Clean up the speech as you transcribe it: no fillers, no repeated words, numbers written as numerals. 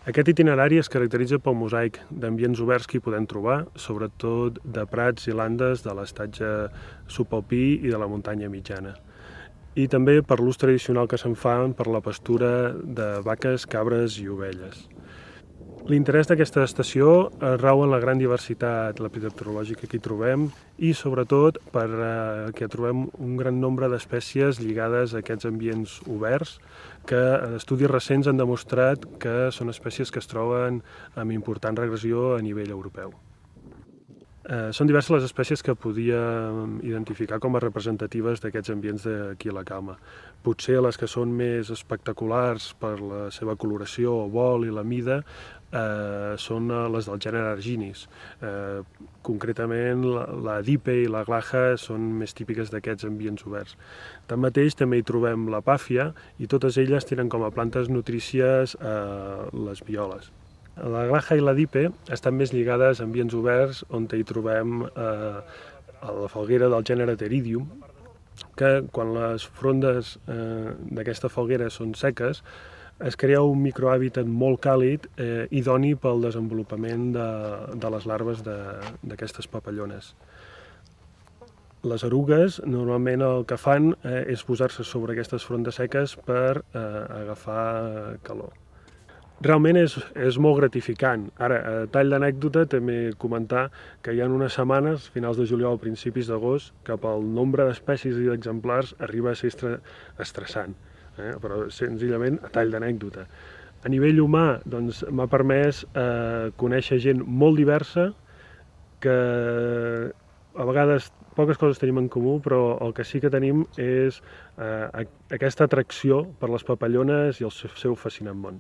Aquest itinerari es caracteritza pel mosaic d'ambients oberts que hi podem trobar, sobretot de prats i landes de l'estatge subalpí i de la muntanya mitjana. I també per l'ús tradicional que se'n fa per la pastura de vaques, cabres i ovelles. L'interès d'aquesta estació rau en la gran diversitat lepidopterològica que hi trobem i sobretot perquè trobem un gran nombre d'espècies lligades a aquests ambients oberts que estudis recents han demostrat que són espècies que es troben amb important regressió a nivell europeu. Són diverses les espècies que podíem identificar com a representatives d'aquests ambients d'aquí a la Calma. Potser les que són més espectaculars per la seva coloració o vol i la mida són les del gènere Arginis. Concretament, la Dipe i la Glaja són més típiques d'aquests ambients oberts. Tanmateix, també hi trobem la Pàfia i totes elles tenen com a plantes nutrícies les violes. La Glaja i la Dipe estan més lligades a ambients oberts on hi trobem a la falguera del gènere Pteridium, que quan les frondes d'aquesta falguera són seques es crea un microhàbitat molt càlid idoni pel desenvolupament de les larves d'aquestes papallones. Les erugues normalment el que fan és posar-se sobre aquestes frondes seques per agafar calor. Realment és molt gratificant. Ara, a tall d'anècdota, també comentar que hi ha unes setmanes, finals de juliol, principis d'agost, que pel nombre d'espècies i d'exemplars arriba a ser estressant, però senzillament a tall d'anècdota. A nivell humà, doncs, m'ha permès conèixer gent molt diversa que a vegades poques coses tenim en comú, però el que sí que tenim és aquesta atracció per les papallones i el seu fascinant món.